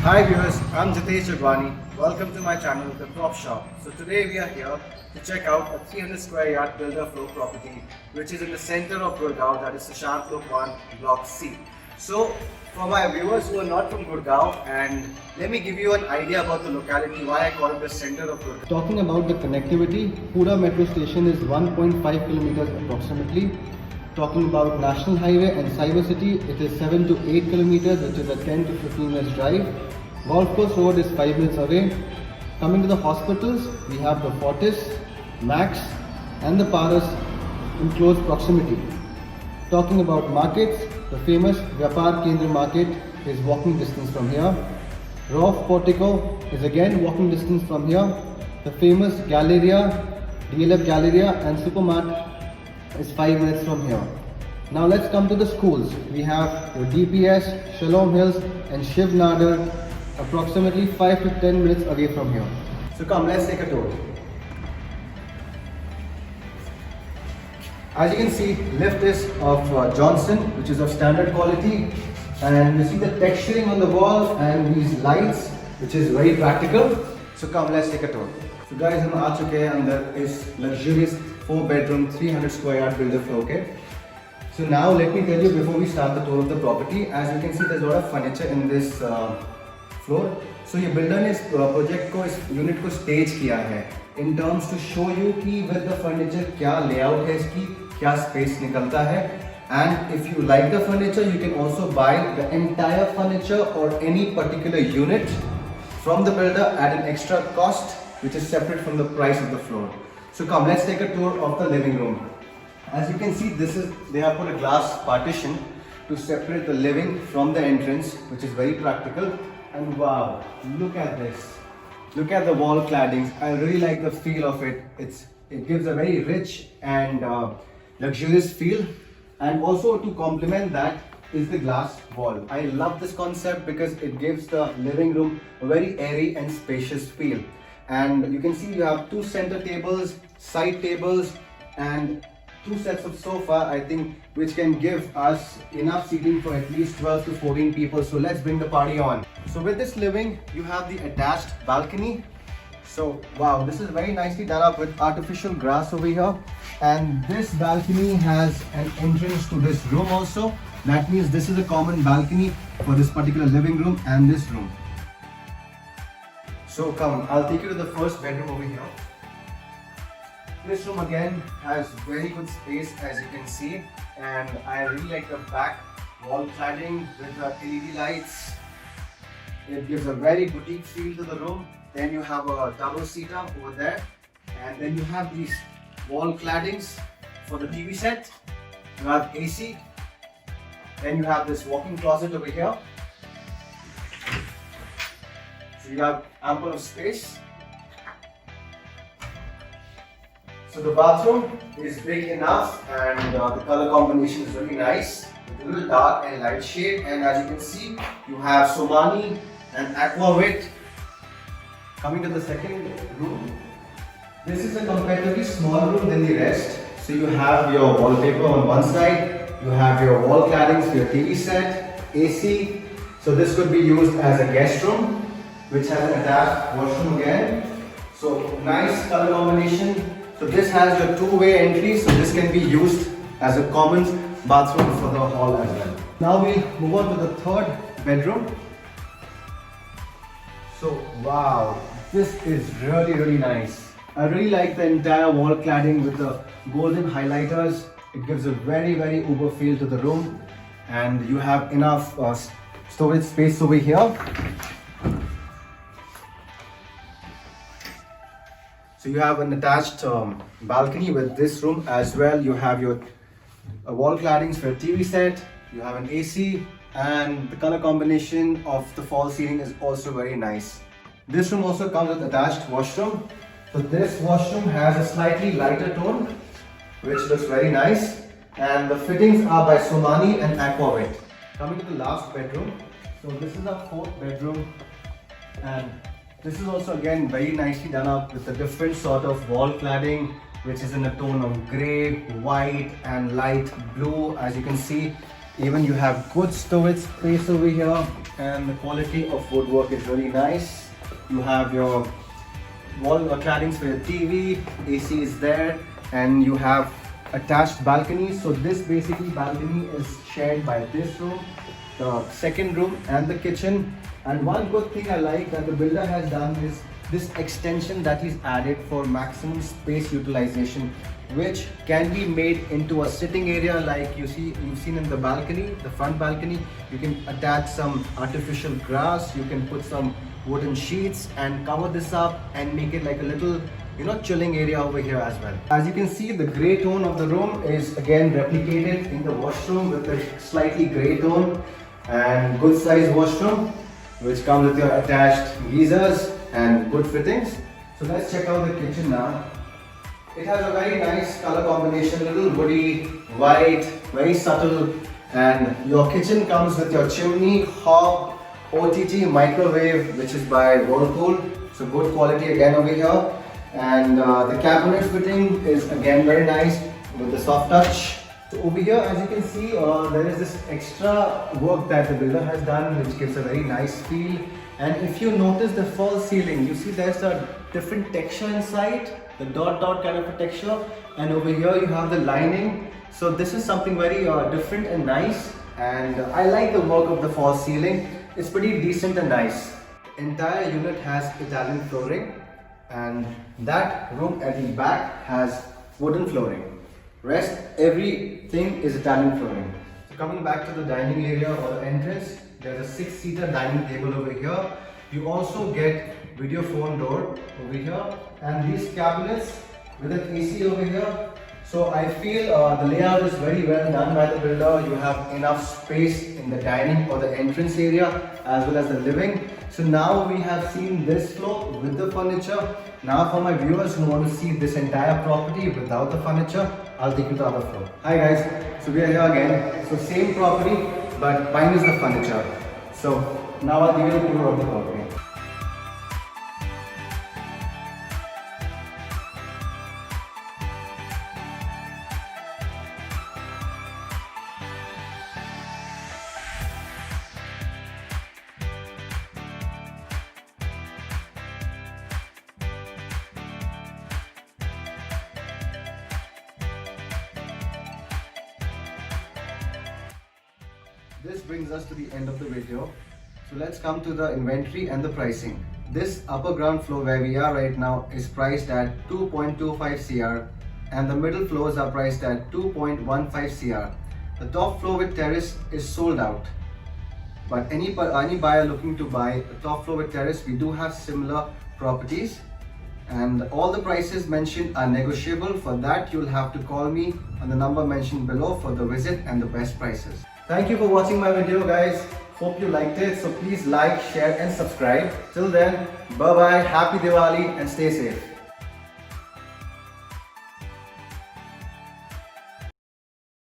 Hi viewers, I'm Jitesh Jagwani. Welcome to my channel, The Prop Shop. So today we are here to check out a 300 square yard builder flow property which is in the center of Gurgaon, that is Sushant Look 1 Block C. So for my viewers who are not from Gurgaon, and let me give you an idea about the locality, why I call it the center of Gurgaon. Talking about the connectivity, Pura metro station is 1.5 kilometers approximately. Talking about National Highway and Cyber City, it is 7 to 8 kilometers, which is a 10 to 15 minutes drive. Golf Course Road is 5 minutes away. Coming to the hospitals, we have the Fortis, Max and the Paras in close proximity. Talking about markets, the famous Vyapar Kendra market is walking distance from here. Roff Portico is again walking distance from here. The famous Galleria, DLF Galleria and Supermart is 5 minutes from here. Now let's come to the schools. We have your DPS, Shalom Hills and Shiv Nadar approximately 5 to 10 minutes away from here. So come, let's take a tour. As you can see, lift is of Johnson, which is of standard quality, and you see the texturing on the wall and these lights, which is very practical. So come, let's take a tour. So guys, हम आ चुके हैं अंदर इस luxurious 4-bedroom 300 square yard builder floor के. So now let me tell you before we start the tour of the property. As you can see, there's a lot of furniture in this floor. So ये builder ने इस project को, इस unit को stage किया है in terms to show you कि with the furniture क्या layout है इसकी, क्या space निकलता है. And if you like the furniture, you can also buy the entire furniture or any particular unit from the builder at an extra cost, which is separate from the price of the floor. So come, let's take a tour of the living room. As you can see, they have put a glass partition to separate the living from the entrance, which is very practical. And wow, look at this. Look at the wall claddings. I really like the feel of it. It gives a very rich and luxurious feel. And also to complement that is the glass wall. I love this concept because it gives the living room a very airy and spacious feel. And you can see you have 2 center tables, side tables and 2 sets of sofa, I think, which can give us enough seating for at least 12 to 14 people. So let's bring the party on. So with this living, you have the attached balcony. So wow, this is very nicely done up with artificial grass over here. And this balcony has an entrance to this room also. That means this is a common balcony for this particular living room and this room. So come, I'll take you to the first bedroom over here. This room again has very good space, as you can see, and I really like the back wall cladding with the LED lights. It gives a very boutique feel to the room. Then you have a double seater over there, and then you have these wall claddings for the TV set. You have AC. Then you have this walk-in closet over here. So you have ample of space. So the bathroom is big enough, and the color combination is really nice. With a little dark and light shade, and as you can see, you have Somani and Aquavit. Coming to the second room, this is a comparatively small room than the rest. So you have your wallpaper on one side, you have your wall claddings for your TV set, AC. So this could be used as a guest room, which has an attached washroom again. So nice color combination. So this has your 2-way entry, so this can be used as a common bathroom for the hall as well. Now we move on to the third bedroom. So wow, this is really nice. I really like the entire wall cladding with the golden highlighters. It gives a very uber feel to the room, and you have enough storage space over here. So you have an attached balcony with this room as well. You have your wall claddings for a TV set. You have an AC, and the color combination of the fall ceiling is also very nice. This room also comes with attached washroom. So this washroom has a slightly lighter tone, which looks very nice. And the fittings are by Somani and Aquavit. Coming to the last bedroom. So this is our 4th bedroom, and this is also again very nicely done up with a different sort of wall cladding, which is in a tone of grey, white and light blue. As you can see, Even you have good storage space over here, and the quality of woodwork is really nice. You have your wall claddings for your TV, AC is there, and you have attached balconies. So this basically balcony is shared by this room, the second room, and the kitchen. And one good thing I like that the builder has done is this extension that he's added for maximum space utilization, which can be made into a sitting area like you've seen in the balcony, the front balcony. You can attach some artificial grass, you can put some wooden sheets and cover this up and make it like a little, you know, chilling area over here as well. As you can see, the grey tone of the room is again replicated in the washroom with a slightly grey tone, and good size washroom which comes with your attached geysers and good fittings. So let's check out the kitchen now. It has a very nice color combination, little woody, white, very subtle, and your kitchen comes with your chimney, hob, OTG microwave, which is by Whirlpool, so good quality again over here. And the cabinet fitting is again very nice with the soft touch. So over here, as you can see, there is this extra work that the builder has done, which gives a very nice feel. And if you notice the false ceiling, you see there's a different texture inside, the dot kind of a texture, and over here you have the lining. So this is something very different and nice, and I like the work of the false ceiling. It's pretty decent and nice. The entire unit has Italian flooring, and that room at the back has wooden flooring. Rest everything is Italian flooring. So coming back to the dining area or the entrance, there's a 6-seater dining table over here. You also get video phone door over here, and these cabinets with an AC over here. So I feel the layout is very well done by the builder. You have enough space in the dining or the entrance area as well as the living. So now we have seen this floor with the furniture. Now for my viewers who want to see this entire property without the furniture, I'll take you to the other floor. Hi guys, so we are here again. So same property, but minus the furniture. So now I'll give you a tour of the property. This brings us to the end of the video. So let's come to the inventory and the pricing. This upper ground floor where we are right now is priced at 2.25 CR, and the middle floors are priced at 2.15 CR. The top floor with terrace is sold out. But any buyer looking to buy a top floor with terrace, we do have similar properties. And all the prices mentioned are negotiable. For that, you'll have to call me on the number mentioned below for the visit and the best prices. Thank you for watching my video, guys. Hope you liked it. So please like, share and subscribe. Till then, bye bye, happy Diwali and stay safe.